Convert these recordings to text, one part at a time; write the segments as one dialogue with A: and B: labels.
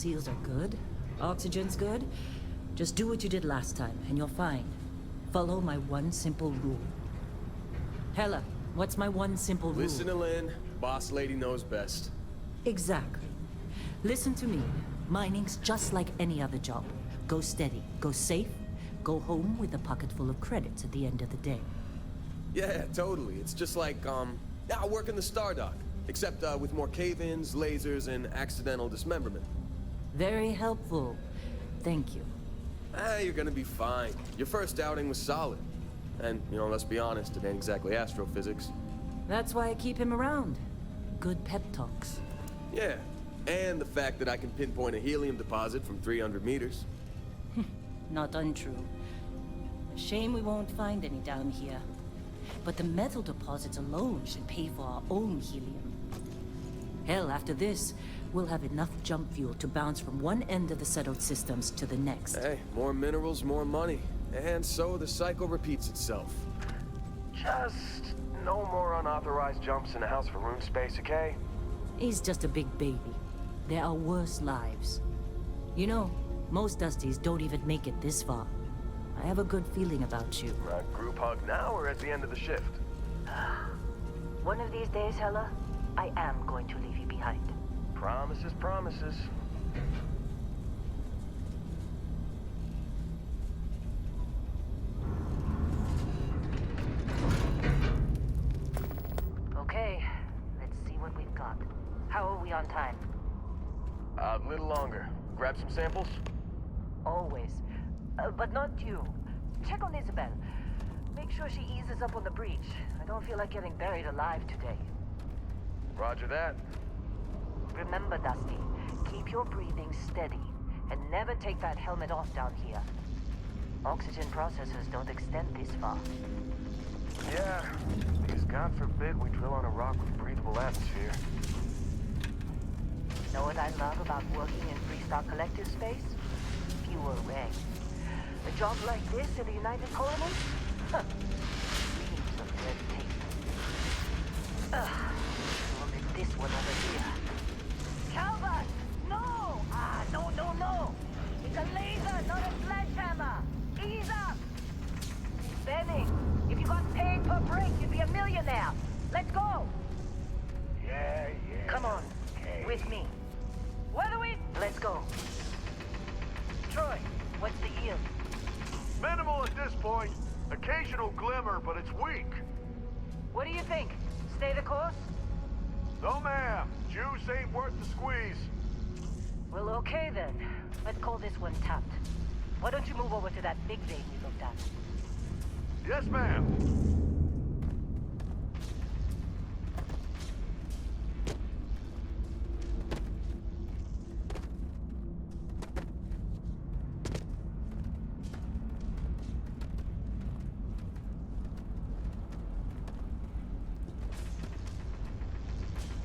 A: seals are good, oxygen's good, just do what you did last time, and you're fine. Follow my one simple rule. Hella, what's my one simple rule?
B: Listen to Lynn. Boss lady knows best.
A: Exactly. Listen to me. Mining's just like any other job. Go steady, go safe, go home with a pocket full of credits at the end of the day.
B: Yeah, totally. It's just like, I work in the Stardock. Except, with more cave-ins, lasers, and accidental dismemberment.
A: Very helpful. Thank you.
B: You're gonna be fine. Your first outing was solid. And, let's be honest, it ain't exactly astrophysics.
A: That's why I keep him around. Good pep talks.
B: Yeah, and the fact that I can pinpoint a helium deposit from 300 meters.
A: Not untrue. Shame we won't find any down here. But the metal deposits alone should pay for our own helium. Hell, after this, we'll have enough jump fuel to bounce from one end of the settled systems to the next.
B: Hey, more minerals, more money. And so the cycle repeats itself. Just no more unauthorized jumps in the house for room space, okay?
A: He's just a big baby. There are worse lives. You know, most Dusties don't even make it this far. I have a good feeling about you.
B: Group hug now or at the end of the shift?
A: One of these days, Hella, I am going to leave you behind.
B: Promises, promises.
A: Okay, let's see what we've got. How are we on time?
B: A little longer. Grab some samples?
A: Always. But not you. Check on Isabel. Make sure she eases up on the breach. I don't feel like getting buried alive today.
B: Roger that.
A: Remember, Dusty, keep your breathing steady, and never take that helmet off down here. Oxygen processors don't extend this far.
B: Yeah, because God forbid we drill on a rock with breathable atmosphere.
A: Know what I love about working in Freestar Collective space? Fewer regs. A job like this in the United Colonies? Huh. Reams of red tape. Look at this one over here. Calvert! No! No! It's a laser, not a sledgehammer! Ease up! Benny, if you got paid per break, you'd be a millionaire. Let's go!
B: Yeah.
A: Come on, with me. Where do we? Let's go. Troy, what's the yield?
C: Minimal at this point. Occasional glimmer, but it's weak.
A: What do you think? Stay the course?
C: No, ma'am. Juice ain't worth the squeeze.
A: Well, okay then. Let's call this one tapped. Why don't you move over to that big vein we looked at?
C: Yes, ma'am.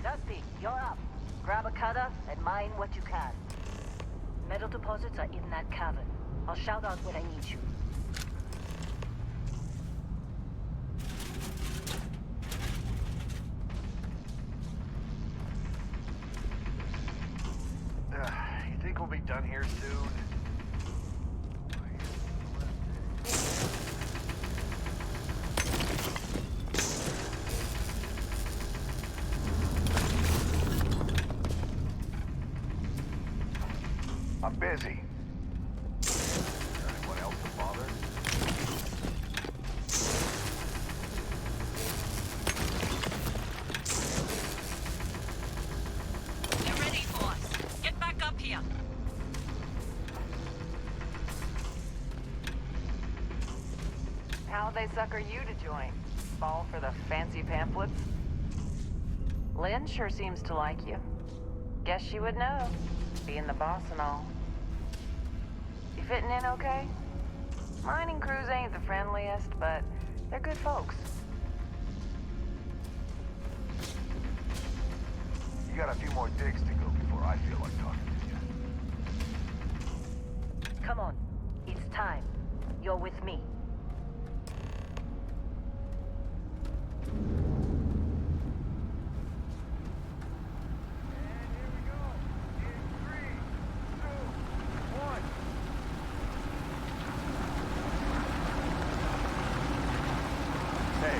A: Dusty, you're up. Grab a cutter and mine what you can. Metal deposits are in that cavern. I'll shout out when I need you.
C: You think we'll be done here soon? I'm busy. Anyone else to bother?
D: They're ready for us. Get back up here.
E: How'd they sucker you to join? Fall for the fancy pamphlets? Lynn sure seems to like you. Guess she would know, being the boss and all. You fitting in okay? Mining crews ain't the friendliest, but they're good folks.
C: You got a few more digs to go before I feel like talking to you.
A: Come on. It's time. You're with me.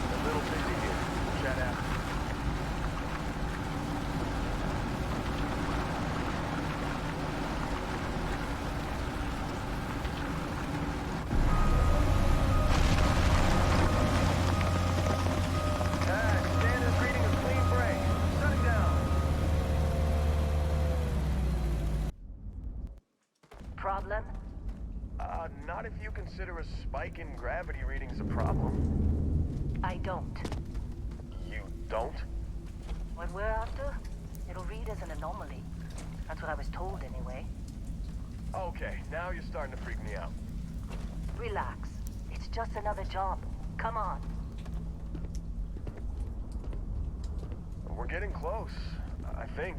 B: Great, a little busy here. Chat after. Standard reading a clean break. Shutting down.
E: Problem?
B: Not if you consider a spike in gravity readings a problem.
E: I don't.
B: You don't?
E: What we're after, it'll read as an anomaly. That's what I was told anyway.
B: Okay, now you're starting to freak me out.
E: Relax. It's just another job. Come on.
B: We're getting close, I think.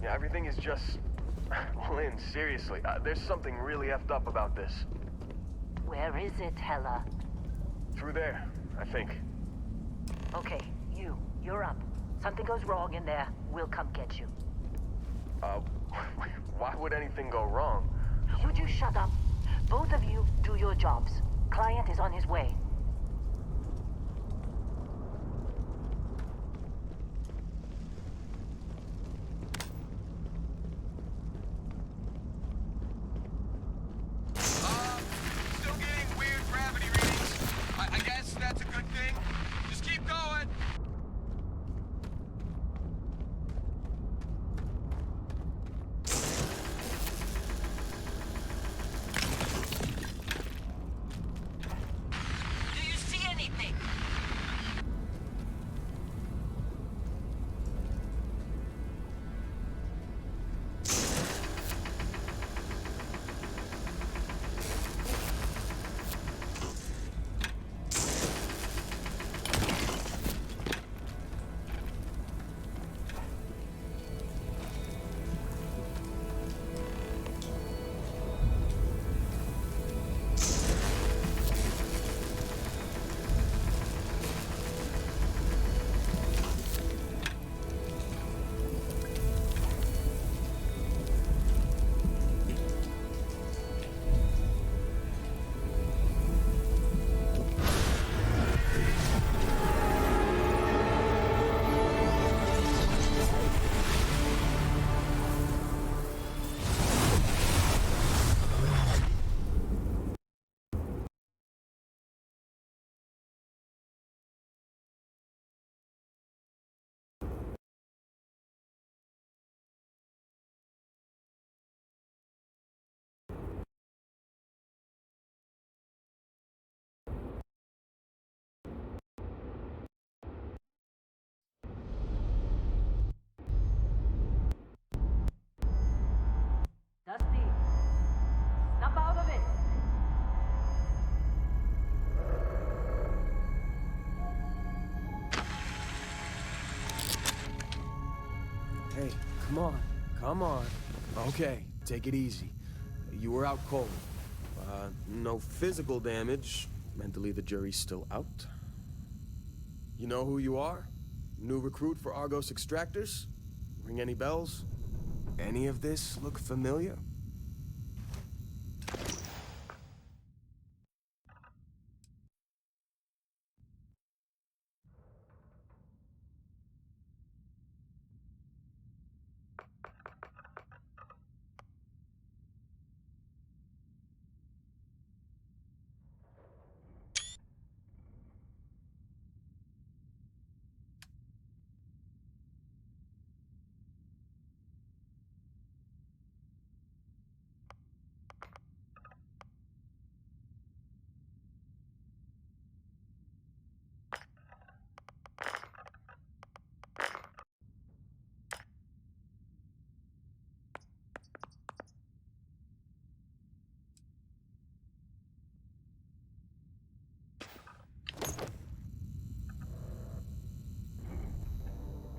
B: Yeah, everything is just... Lynn, seriously, there's something really effed up about this.
E: Where is it, Hella?
B: Through there, I think.
E: Okay, you're up. Something goes wrong in there, we'll come get you.
B: Why would anything go wrong?
E: Would you shut up? Both of you do your jobs. Client is on his way.
B: Still getting weird gravity readings. I guess that's a good thing. Just keep going.
D: Do you see anything?
E: Dusty, snap out of it.
B: Hey, come on. Come on. Okay, take it easy. You were out cold. No physical damage. Mentally, the jury's still out. You know who you are? New recruit for Argos Extractors? Ring any bells? Any of this look familiar?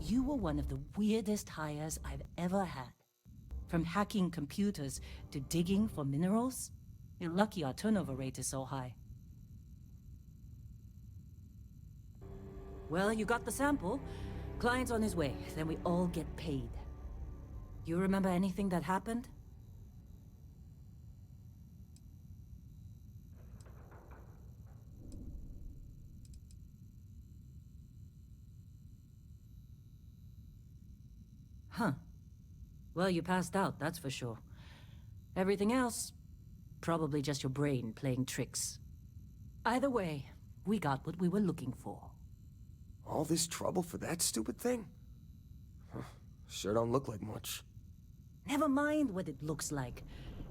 A: You were one of the weirdest hires I've ever had. From hacking computers to digging for minerals, you're lucky our turnover rate is so high. Well, you got the sample. Client's on his way, then we all get paid. You remember anything that happened? Well, you passed out, that's for sure. Everything else, probably just your brain playing tricks. Either way, we got what we were looking for.
B: All this trouble for that stupid thing? Huh. Sure don't look like much.
A: Never mind what it looks like.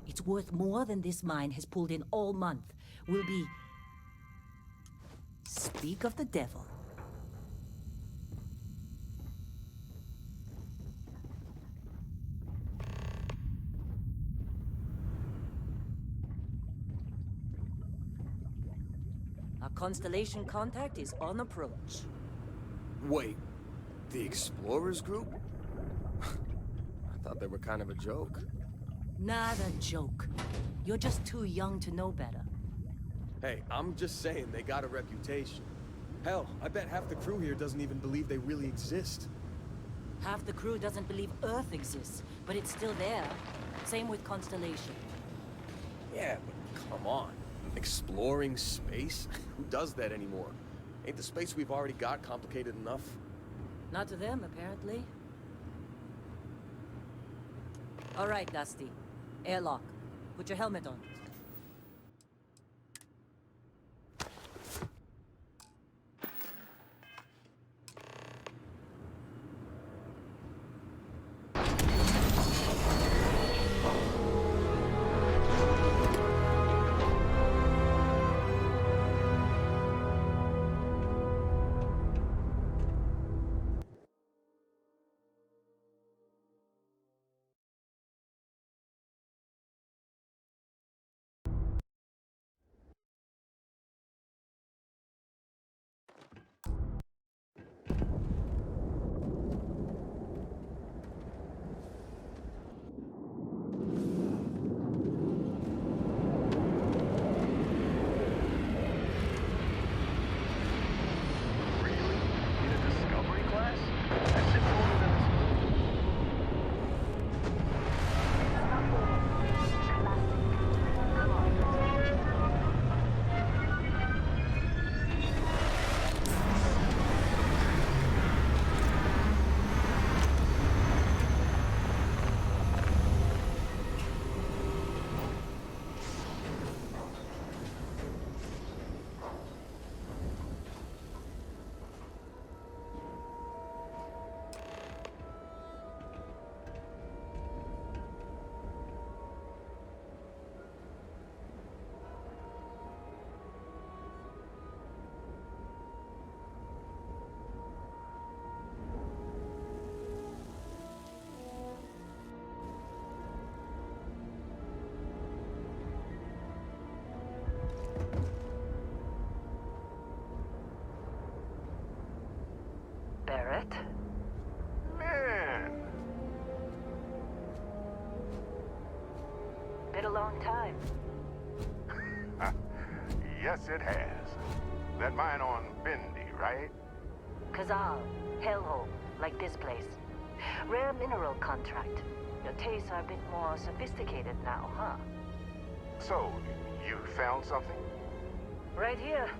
A: It's worth more than this mine has pulled in all month. Will be... Speak of the devil. Our Constellation contact is on approach.
B: Wait, the Explorers group? I thought they were kind of a joke.
A: Not a joke. You're just too young to know better.
B: Hey, I'm just saying they got a reputation. Hell, I bet half the crew here doesn't even believe they really exist.
A: Half the crew doesn't believe Earth exists, but it's still there. Same with Constellation.
B: Yeah, but come on. Exploring space? Who does that anymore? Ain't the space we've already got complicated enough?
A: Not to them, apparently. All right, Dusty. Airlock. Put your helmet on.
E: Barrett?
C: Man,
E: Been a long time.
C: yes it has. That mine on Bendy, right?
E: Kazal, hellhole, like this place. Rare mineral contract. Your tastes are a bit more sophisticated now, huh?
C: So, you found something?
E: Right here.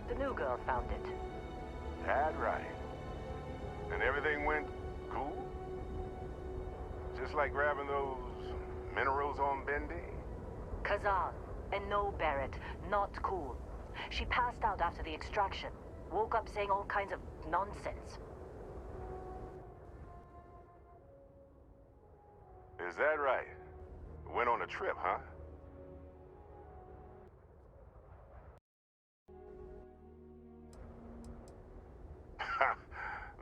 E: The new girl found it.
C: That right. And everything went cool? Just like grabbing those minerals on Bendy?
E: Kazal. And no, Barrett. Not cool. She passed out after the extraction. Woke up saying all kinds of nonsense.
C: Is that right? Went on a trip, huh?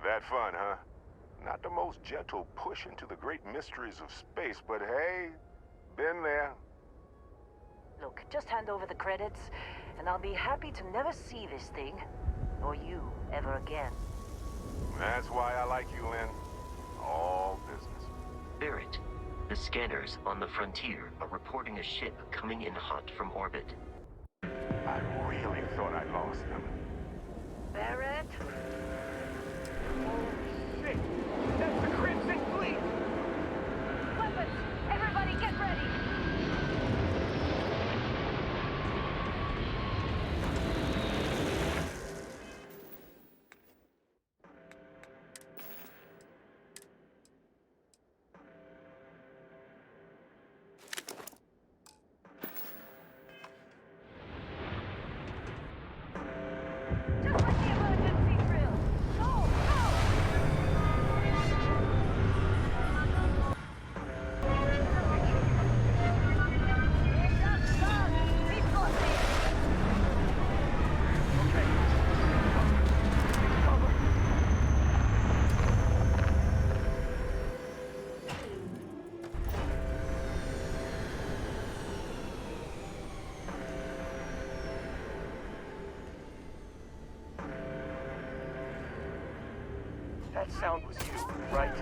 C: That fun, huh? Not the most gentle push into the great mysteries of space, but hey, been there.
E: Look, just hand over the credits, and I'll be happy to never see this thing, or you, ever again.
C: That's why I like you, Lynn. All business.
F: Barrett, the scanners on the frontier are reporting a ship coming in hot from orbit.
C: I really thought I lost them.
E: Barrett?
C: Shit! That's the Crimson Fleet!
E: Weapons! Everybody get ready!
G: That sound was you, right?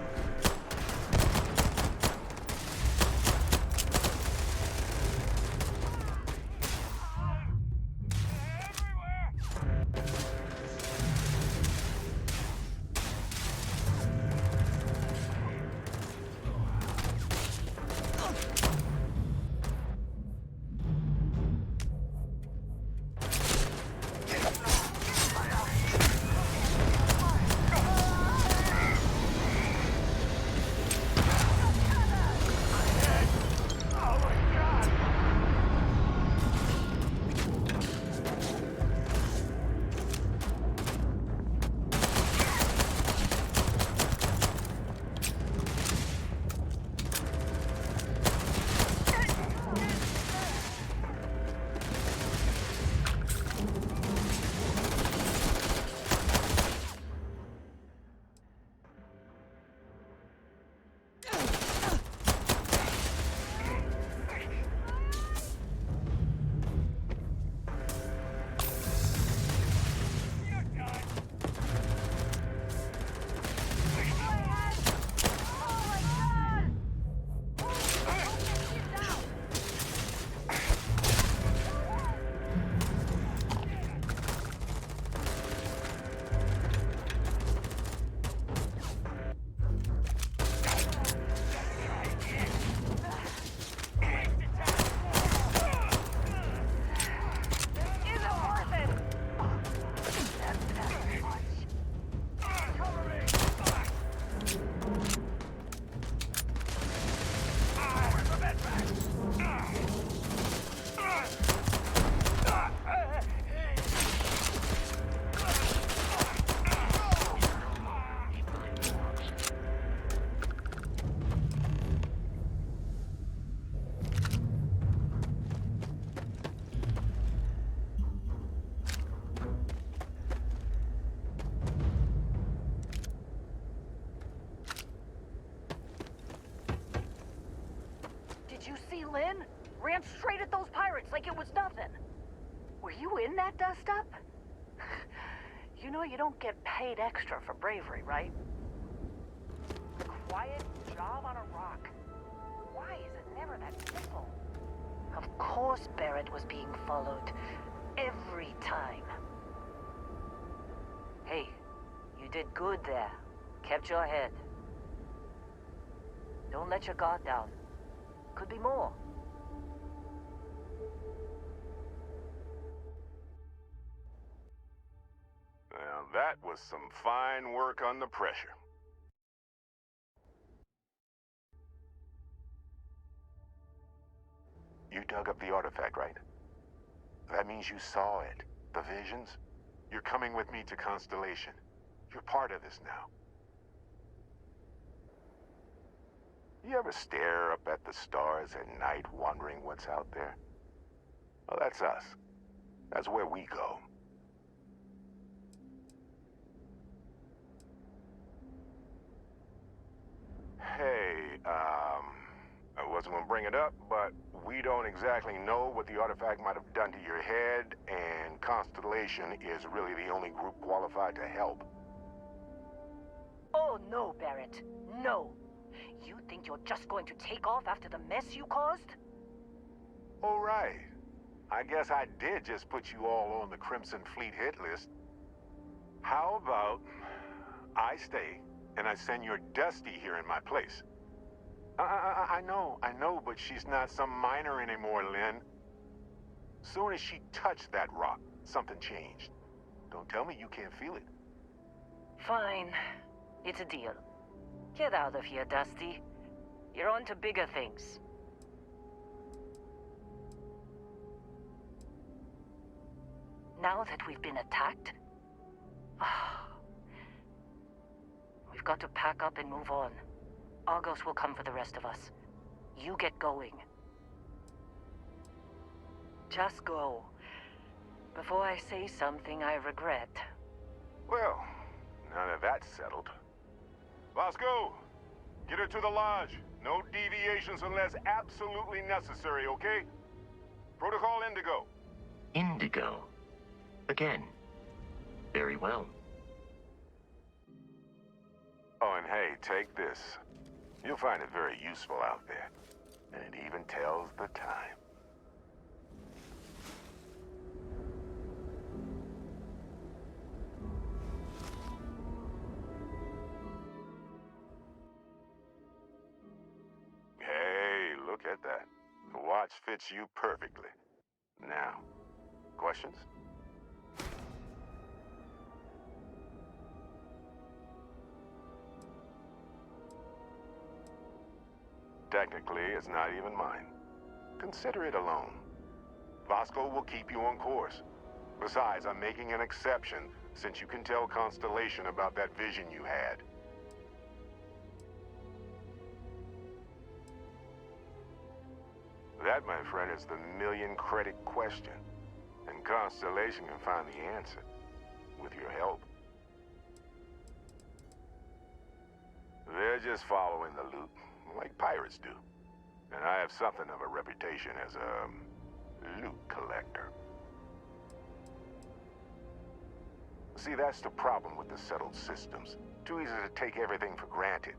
E: Did you see Lynn? Ran straight at those pirates like it was nothing. Were you in that dust-up? You know you don't get paid extra for bravery, right? Quiet job on a rock. Why is it never that simple? Of course Barrett was being followed. Every time. Hey, you did good there. Kept your head. Don't let your guard down. Could be more.
C: Now that was some fine work under pressure. You dug up the artifact, right? That means you saw it. The visions? You're coming with me to Constellation. You're part of this now. You ever stare up at the stars at night wondering what's out there? Well, that's us. That's where we go. Hey, I wasn't gonna bring it up, but we don't exactly know what the artifact might have done to your head, and Constellation is really the only group qualified to help.
E: Oh no, Barrett. No. You think you're just going to take off after the mess you caused?
C: All right. I guess I did just put you all on the Crimson Fleet hit list. How about I stay and I send your Dusty here in my place? I know, but she's not some miner anymore, Lynn. Soon as she touched that rock, something changed. Don't tell me you can't feel it.
E: Fine. It's a deal. Get out of here, Dusty. You're on to bigger things. Now that we've been attacked, we've got to pack up and move on. Argos will come for the rest of us. You get going. Just go. Before I say something I regret.
C: Well, now that that's settled. Bosco, get her to the lodge. No deviations unless absolutely necessary, okay? Protocol Indigo.
F: Indigo. Again. Very well.
C: Oh, and hey, take this. You'll find it very useful out there. And it even tells the time. Hey, look at that. The watch fits you perfectly. Now, questions? Technically, it's not even mine. Consider it a loan. Vasco will keep you on course. Besides, I'm making an exception since you can tell Constellation about that vision you had. That, my friend, is the million-credit question. And Constellation can find the answer. With your help. They're just following the loot, like pirates do. And I have something of a reputation as a loot collector. See, that's the problem with the settled systems. Too easy to take everything for granted.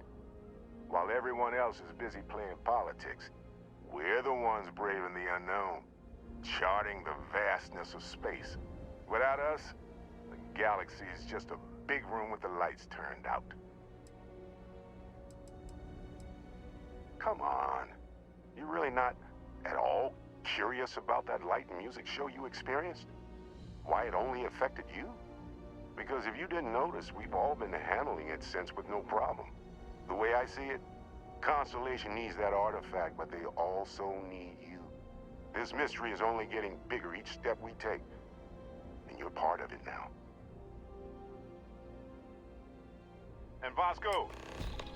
C: While everyone else is busy playing politics, we're the ones braving the unknown, charting the vastness of space. Without us, the galaxy is just a big room with the lights turned out. Come on. You're really not at all curious about that light and music show you experienced? Why it only affected you? Because if you didn't notice, we've all been handling it since with no problem. The way I see it, Constellation needs that artifact, but they also need you. This mystery is only getting bigger each step we take, and you're part of it now. And Vasco,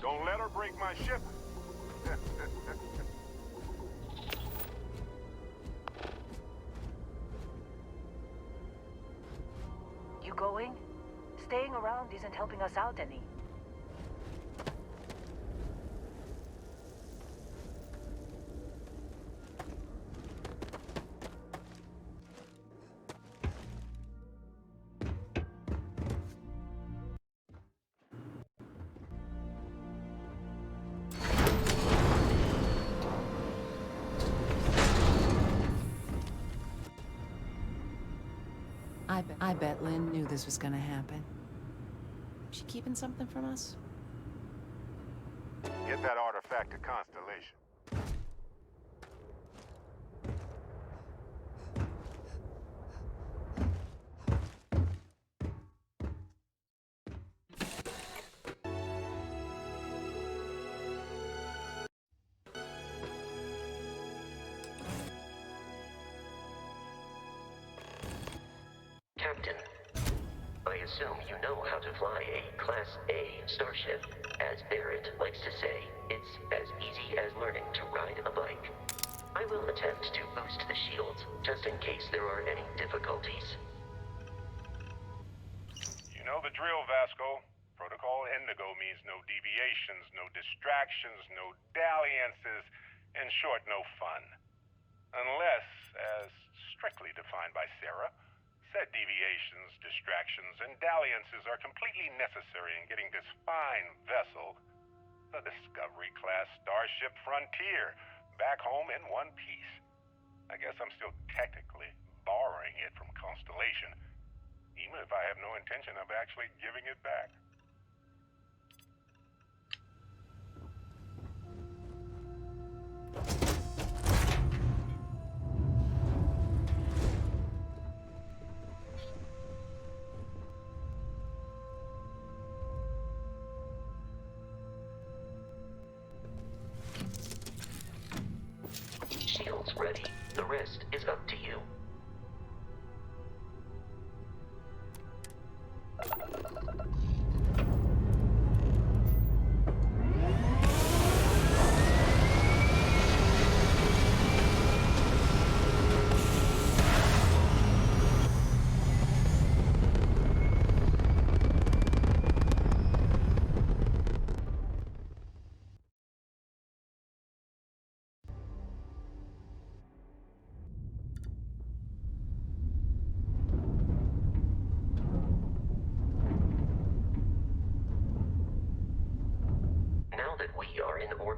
C: don't let her break my ship.
A: You going? Staying around isn't helping us out any.
G: I bet Lynn knew this was gonna happen. She keeping something from us?
C: Get that artifact to Constellation.
F: Captain, I assume you know how to fly a Class A starship. As Barrett likes to say, it's as easy as learning to ride a bike. I will attempt to boost the shields, just in case there are any difficulties.
C: You know the drill, Vasco. Protocol Indigo means no deviations, no distractions, no dalliances, in short, no fun. Unless, as strictly defined by Sarah, said deviations, distractions, and dalliances are completely necessary in getting this fine vessel, the Discovery-class Starship Frontier, back home in one piece. I guess I'm still technically borrowing it from Constellation, even if I have no intention of actually giving it back.
F: Shields ready. The rest is up to you.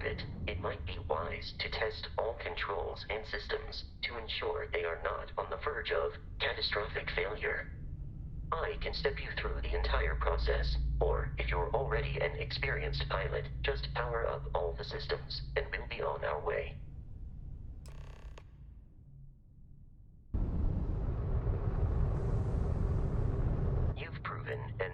F: orbit, it might be wise to test all controls and systems to ensure they are not on the verge of catastrophic failure. I can step you through the entire process, or if you're already an experienced pilot, just power up all the systems, and we'll be on our way. You've proven an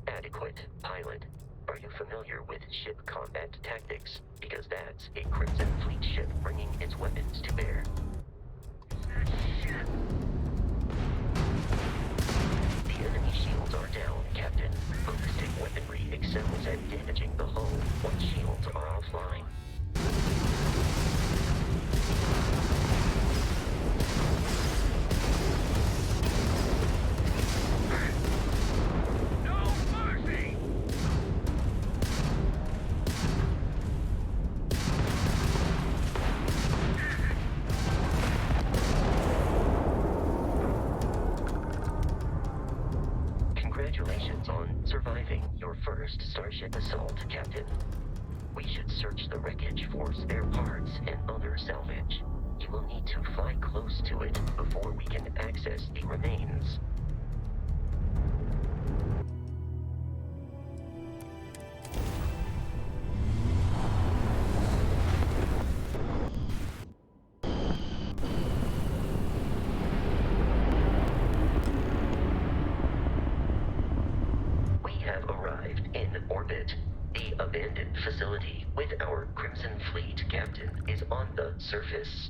F: adequate pilot. Are you familiar with ship combat tactics? Because that's a Crimson Fleet ship bringing its weapons to bear. The enemy shields are down, Captain. Ballistic weaponry excels at damaging the hull once shields are offline. Congratulations on surviving your first Starship assault, Captain. We should search the wreckage for spare parts and other salvage. You will need to fly close to it before we can access the remains. The abandoned facility with our Crimson Fleet captain is on the surface.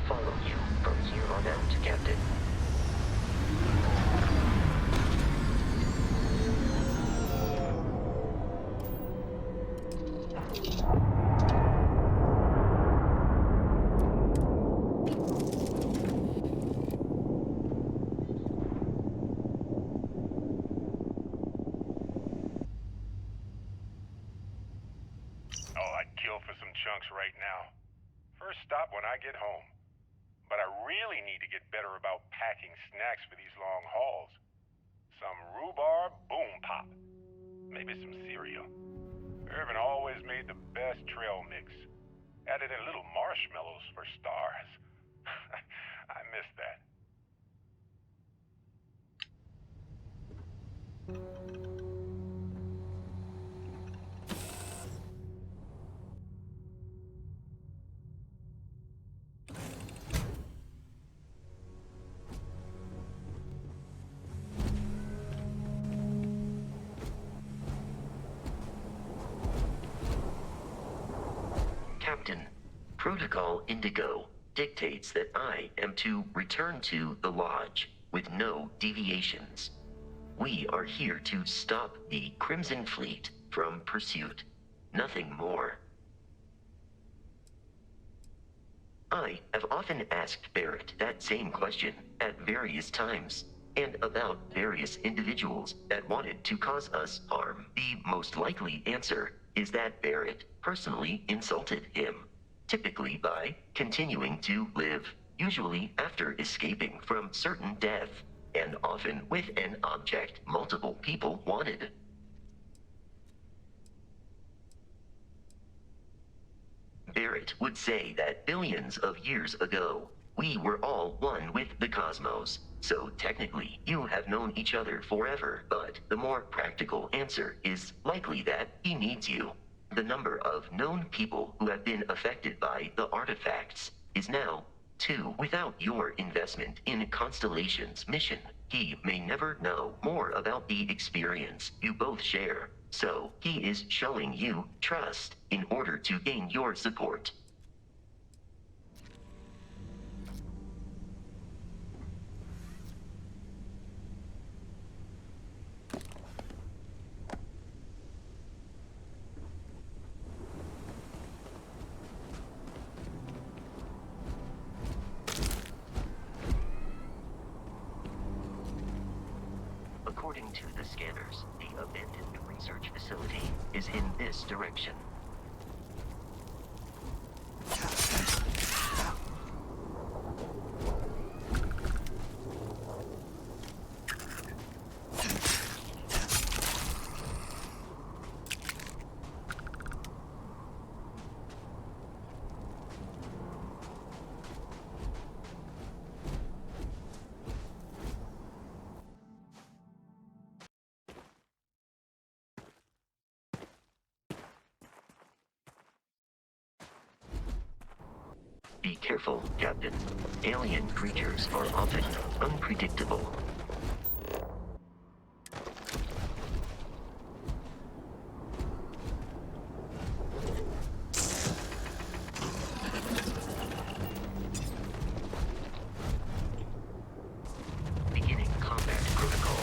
F: Follow you from here on out, Captain.
C: Oh, I'd kill for some chunks right now. First stop when I get home. But I really need to get better about packing snacks for these long hauls. Some rhubarb boom pop. Maybe some cereal. Irvin always made the best trail mix. Added in little marshmallows for stars. I miss that.
F: Captain, Protocol Indigo dictates that I am to return to the Lodge with no deviations. We are here to stop the Crimson Fleet from pursuit. Nothing more. I have often asked Barrett that same question at various times, and about various individuals that wanted to cause us harm. The most likely answer is that Barrett personally insulted him, typically by continuing to live, usually after escaping from certain death, and often with an object multiple people wanted. Barrett would say that billions of years ago, we were all one with the cosmos, so technically you have known each other forever, but the more practical answer is likely that he needs you. The number of known people who have been affected by the artifacts is now 2. Without your investment in Constellation's mission, he may never know more about the experience you both share. So, he is showing you trust in order to gain your support. According to the scanners, the abandoned research facility is in this direction. Be careful, Captain. Alien creatures are often unpredictable. Beginning combat protocol.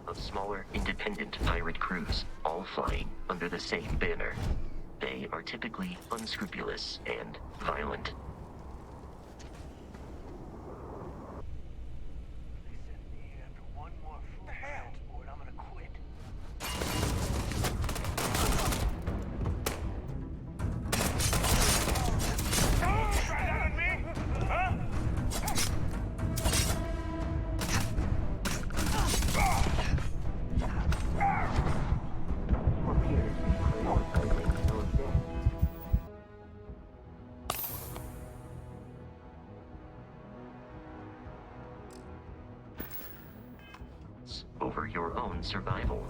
F: Of smaller, independent pirate crews, all flying under the same banner. They are typically unscrupulous and violent. Over your own survival.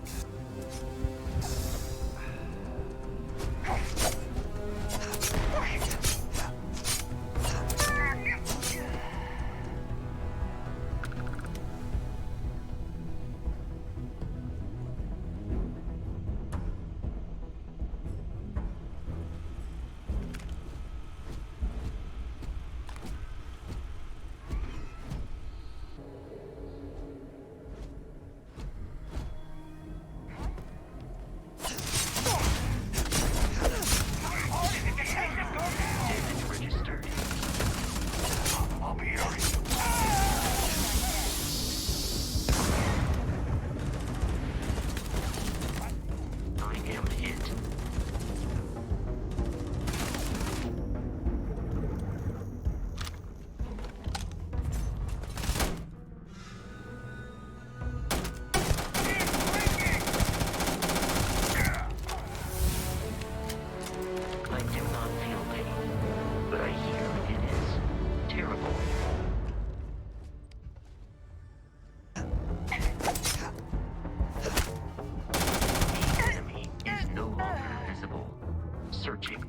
F: Searching.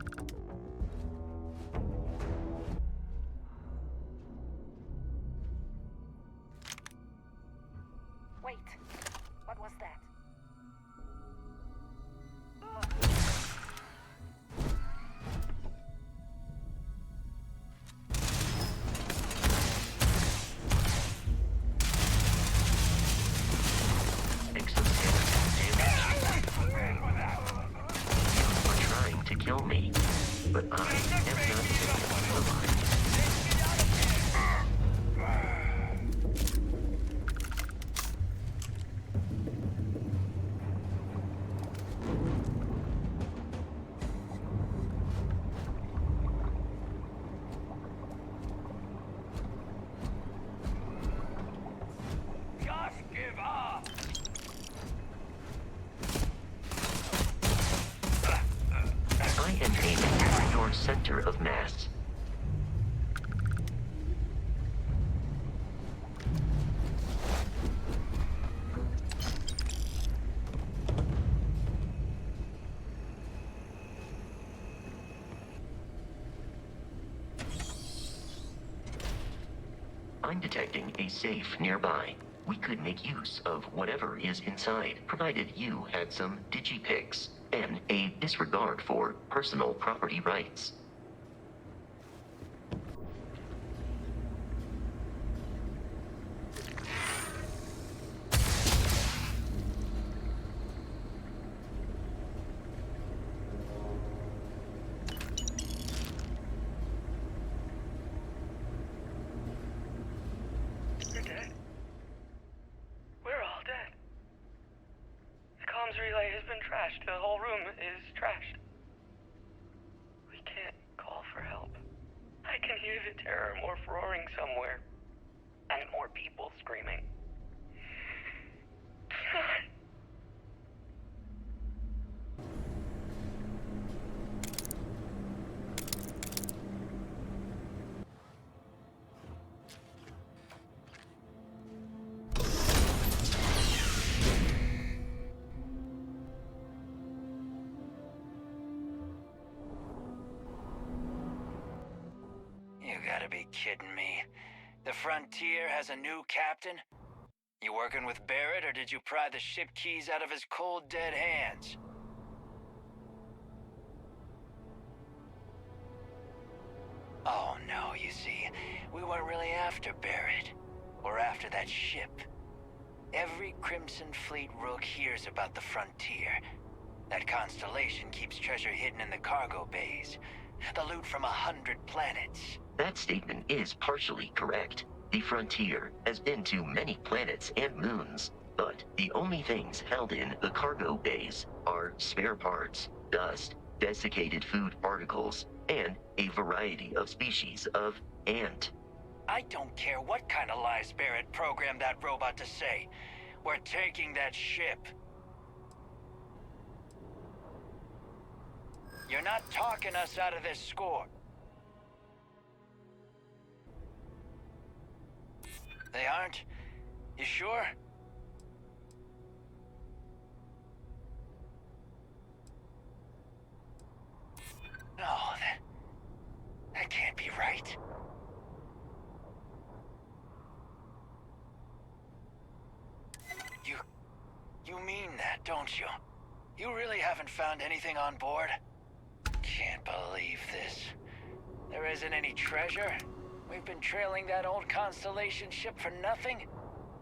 E: Wait, what was that?
F: Kill me, but I am not alive.
H: Just give up!
F: I am aiming at your center of mass. I'm detecting a safe nearby. We could make use of whatever is inside, provided you had some digipics and a disregard for personal property rights.
H: You're dead. We're all dead. The comms relay has been trashed. The whole room is trashed. We can't call for help. I can hear the terror morph roaring somewhere. And more people screaming. God.
I: You gotta be kidding me. The Frontier has a new captain? You working with Barrett, or did you pry the ship keys out of his cold, dead hands? Oh no, you see, we weren't really after Barrett. We're after that ship. Every Crimson Fleet rook hears about the Frontier. That constellation keeps treasure hidden in the cargo bays. The loot from 100 planets.
F: That statement is partially correct. The Frontier has been to many planets and moons, but the only things held in the cargo bays are spare parts, dust, desiccated food particles, and a variety of species of ant.
I: I don't care what kind of lies Barrett programmed that robot to say. We're taking that ship. You're not talking us out of this score. They aren't? You sure? No, that can't be right. You mean that, don't you? You really haven't found anything on board? Can't believe this. There isn't any treasure? We've been trailing that old Constellation ship for nothing?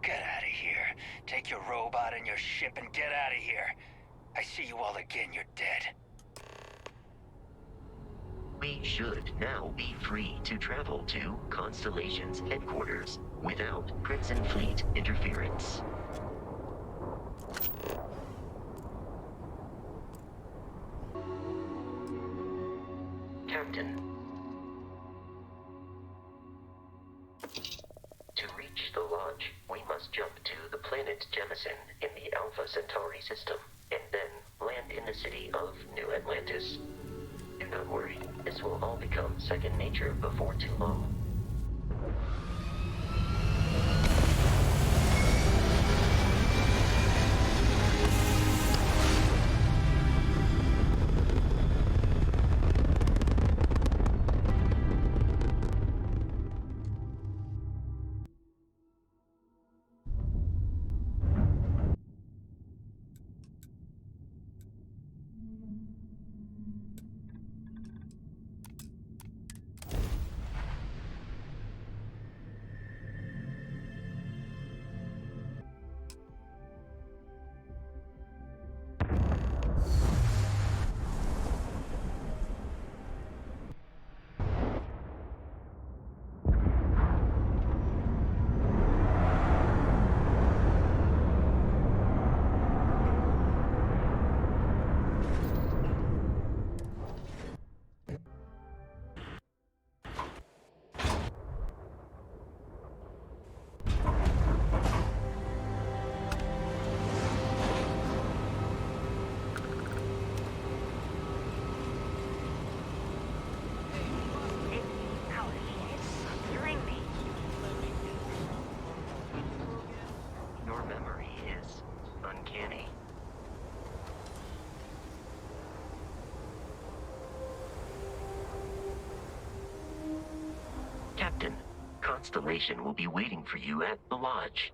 I: Get out of here. Take your robot and your ship and get out of here. I see you all again, you're dead.
F: We should now be free to travel to Constellation's headquarters without Crimson Fleet interference. Captain. To reach the Lodge, we must jump to the planet Jemison in the Alpha Centauri system, and then land in the city of New Atlantis. Do not worry, this will all become second nature before too long. Your memory is uncanny. Captain, Constellation will be waiting for you at the Lodge.